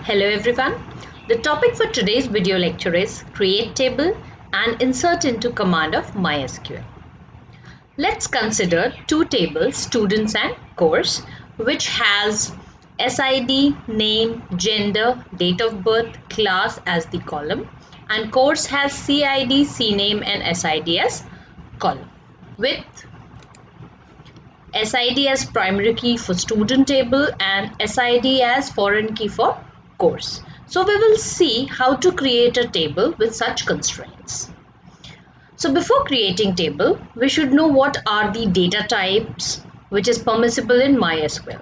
Hello everyone. The topic for today's video lecture is create table and insert into command of MySQL. Let's consider two tables, students and course, which has SID, name, gender, date of birth, class as the column, and course has CID, CNAME and SID as column, with SID as primary key for student table and SID as foreign key for course. So we will see how to create a table with such constraints. So before creating table, we should know what are the data types which is permissible in MySQL.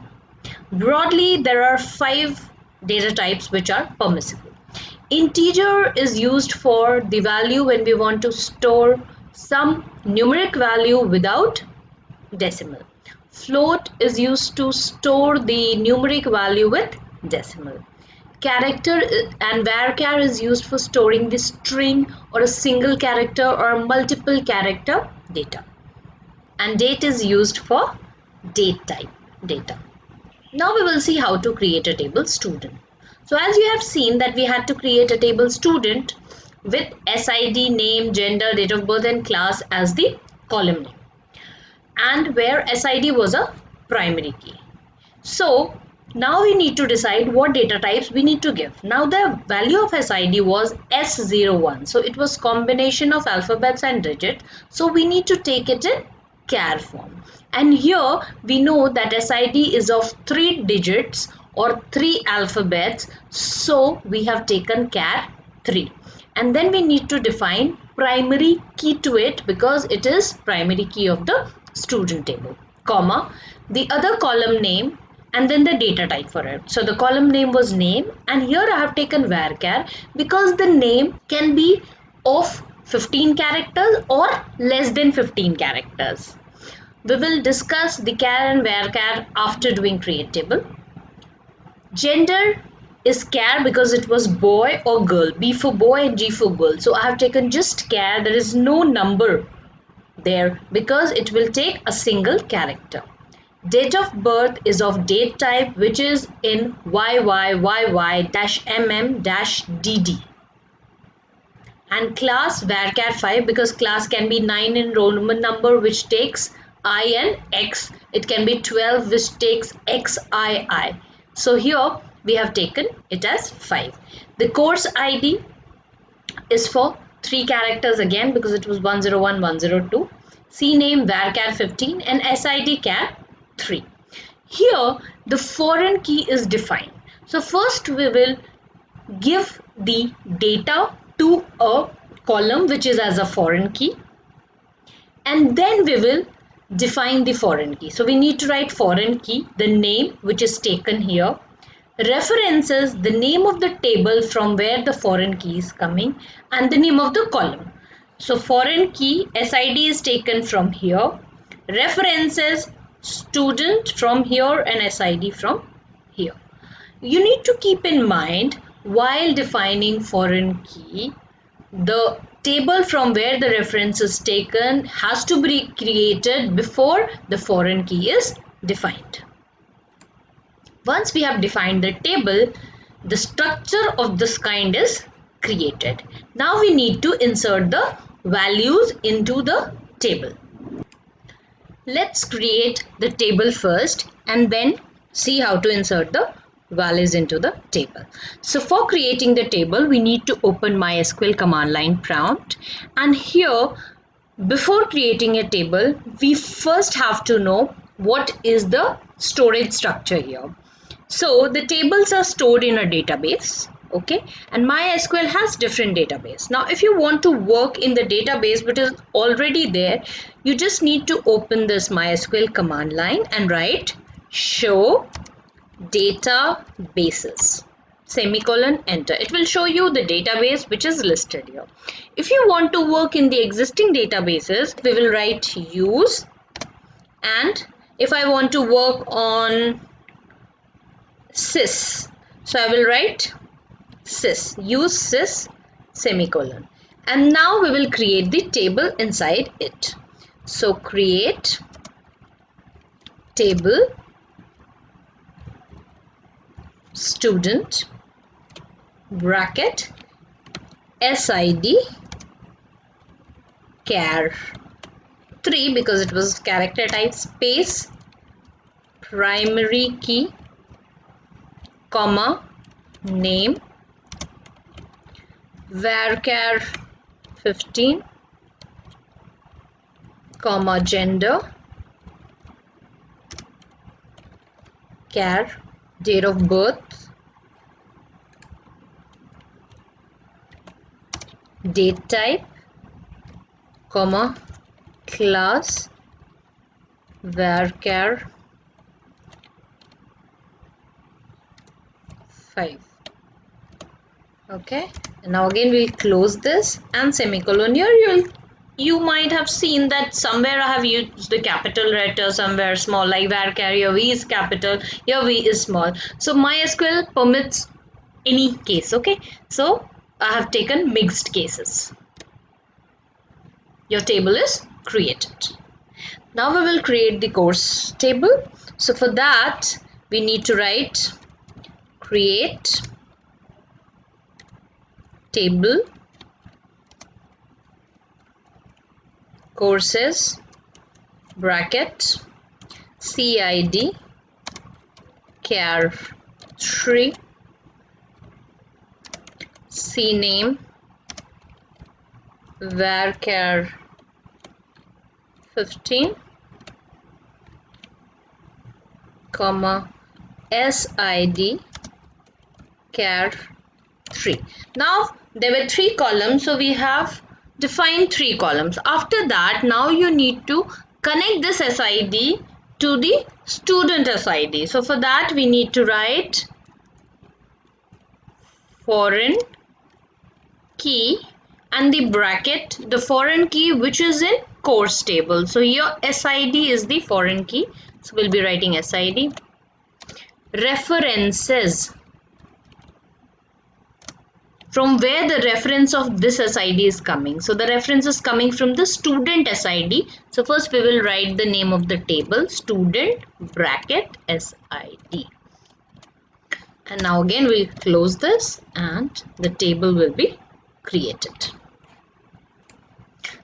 Broadly, there are 5 data types which are permissible. Integer is used for the value when we want to store some numeric value without decimal. Float is used to store the numeric value with decimal. Character and varchar is used for storing the string or a single character or multiple character data. And date is used for date type data. Now we will see how to create a table student. So as you have seen that we had to create a table student with SID, name, gender, date of birth and class as the column name, and where SID was a primary key. So now we need to decide what data types we need to give. Now the value of SID was S01. So it was combination of alphabets and digits. So we need to take it in char form. And here we know that SID is of 3 digits or 3 alphabets. So we have taken char 3. And then we need to define primary key to it because it is primary key of the student table, comma, the other column name and then the data type for it. So the column name was name, and here I have taken varchar because the name can be of 15 characters or less than 15 characters. We will discuss the char and varchar after doing create table. Gender is char because it was boy or girl, B for boy and G for girl. So I have taken just char, there is no number there because it will take a single character. Date of birth is of date type, which is in YYYY-MM-DD. And class varchar 5 because class can be 9 in Roman number, which takes I and X. It can be 12, which takes XII. So here we have taken it as 5. The course ID is for 3 characters again because it was 101, 102. CNAME varchar 15 and SID char 3. Here the foreign key is defined. So first we will give the data to a column which is as a foreign key, and then we will define the foreign key. So we need to write foreign key, the name which is taken here, references, the name of the table from where the foreign key is coming, and the name of the column. So foreign key SID is taken from here, references student from here and SID from here. You need to keep in mind while defining foreign key, the table from where the reference is taken has to be created before the foreign key is defined. Once we have defined the table, the structure of this kind is created. Now we need to insert the values into the table. Let's create the table first and then see how to insert the values into the table. So for creating the table, we need to open MySQL command line prompt, and here before creating a table, we first have to know what is the storage structure here. So the tables are stored in a database, okay, and MySQL has different database. Now if you want to work in the database which is already there, you just need to open this MySQL command line and write show databases, semicolon, enter. It will show you the database which is listed here. If you want to work in the existing databases, we will write use, and if I want to work on sys, so I will write sys, use sys, semicolon, and now we will create the table inside it. So create table student bracket SID char 3 because it was character type, space primary key, comma name, varchar 15, comma gender, char date of birth, date type, comma class varchar 5. Okay, and now again we'll close this and semicolon. Here you might have seen that somewhere I have used the capital letter, somewhere small, like varchar. Your V is capital, your V is small. So MySQL permits any case. Okay, so I have taken mixed cases. Your table is created. Now we will create the course table. So for that we need to write create table courses bracket CID char 3 CNAME varchar 15, comma SID char 3. Now there were 3 columns, so we have defined 3 columns. After that, now you need to connect this SID to the student SID. So for that we need to write foreign key and the bracket the foreign key which is in course table. So here SID is the foreign key, so we'll be writing SID. References, from where the reference of this SID is coming. So the reference is coming from the student SID. So first we will write the name of the table, student bracket SID. And now again we'll close this and the table will be created.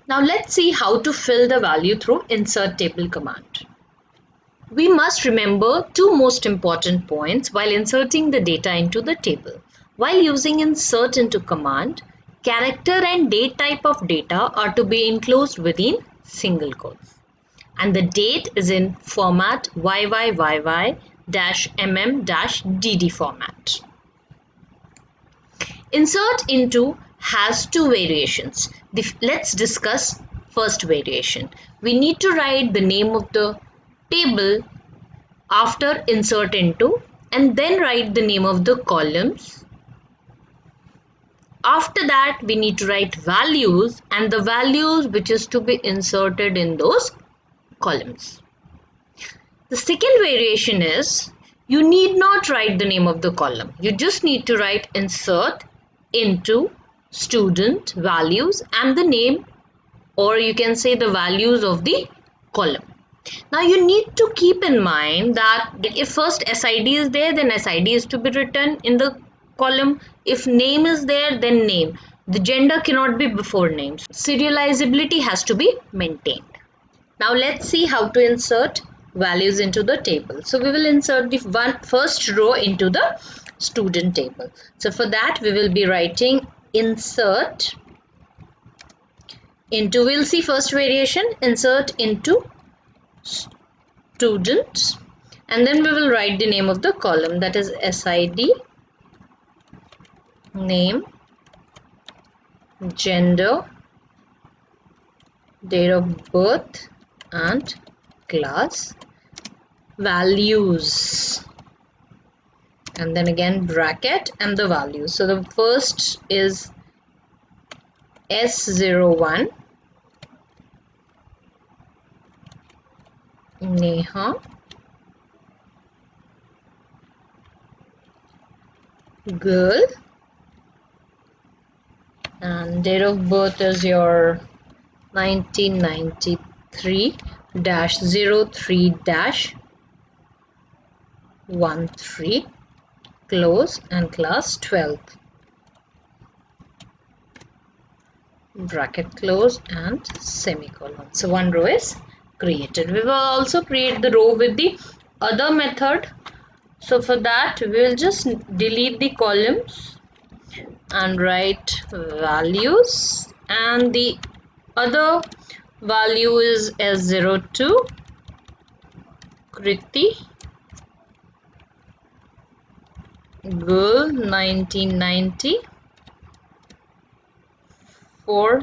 Now let's see how to fill the value through insert table command. We must remember 2 most important points while inserting the data into the table. While using insert into command, character and date type of data are to be enclosed within single quotes. And the date is in format YYYY-MM-DD format. Insert into has 2 variations. Let's discuss first variation. We need to write the name of the table after insert into and then write the name of the columns. After that we need to write values and the values which is to be inserted in those columns. The second variation is you need not write the name of the column. You just need to write insert into student values and the name, or you can say the values of the column. Now you need to keep in mind that if first SID is there, then SID is to be written in the column. If name is there, then name. The gender cannot be before names. Serializability has to be maintained. Now let's see how to insert values into the table. So we will insert the first row into the student table. So for that we will be writing insert into, we'll see first variation, insert into student, and then we will write the name of the column, that is SID, name, gender, date of birth and class, values, and then again bracket and the values. So the first is S01 Neha, girl, and date of birth is your 1993-03-13, close, and class 12th. bracket close and semicolon. So one row is created. We will also create the row with the other method. So for that we will just delete the columns and write values, and the other value is S02 Kriti girl 1994,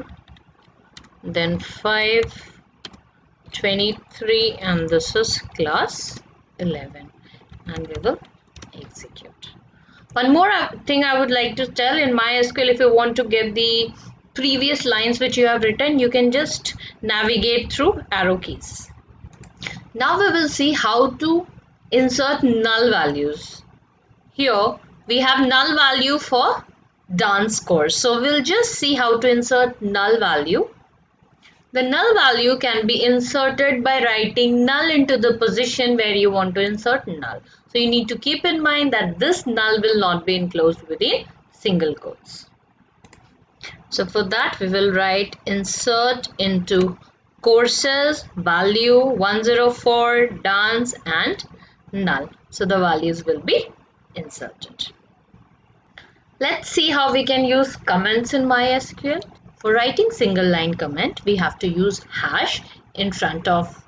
then 523, and this is class 11, and we will execute. One more thing I would like to tell, in MySQL, if you want to get the previous lines which you have written, you can just navigate through arrow keys. Now we will see how to insert null values. Here we have null value for dance course. So we'll just see how to insert null value. The null value can be inserted by writing null into the position where you want to insert null. So you need to keep in mind that this null will not be enclosed within single quotes. So for that we will write insert into courses value 104 dance and null. So the values will be inserted. Let's see how we can use comments in MySQL. For writing single line comment, we have to use hash in front of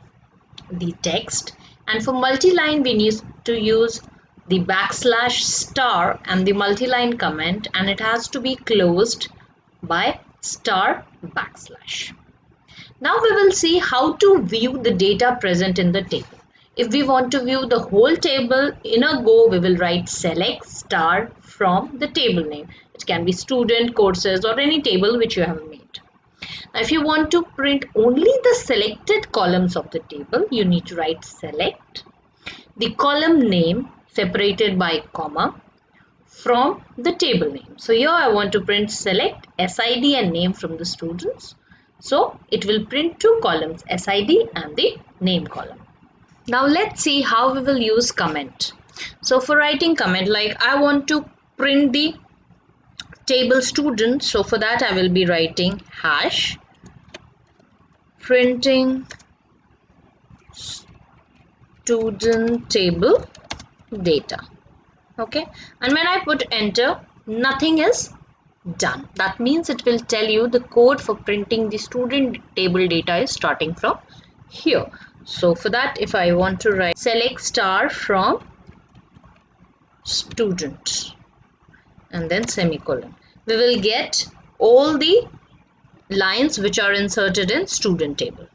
the text, and for multi-line we need to use the backslash star and the multi-line comment, and it has to be closed by star backslash. Now we will see how to view the data present in the table. If we want to view the whole table in a go, we will write select star from the table name. It can be student, courses, or any table which you have made. Now if you want to print only the selected columns of the table, you need to write select the column name separated by comma from the table name. So here I want to print select SID and name from the students. So it will print two columns, SID and the name column. Now let's see how we will use comment. So for writing comment, like I want to print the table student, so for that I will be writing hash printing student table data. Okay, and when I put enter, nothing is done. That means it will tell you the code for printing the student table data is starting from here. So for that, if I want to write select star from student and then semicolon, we will get all the lines which are inserted in student table.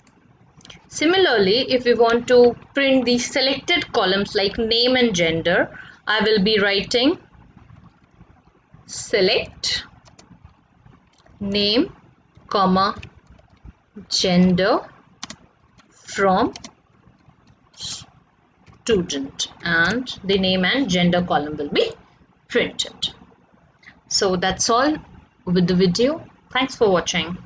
Similarly, if we want to print the selected columns like name and gender, I will be writing select name comma gender from student, and the name and gender column will be printed. So that's all with the video. Thanks for watching.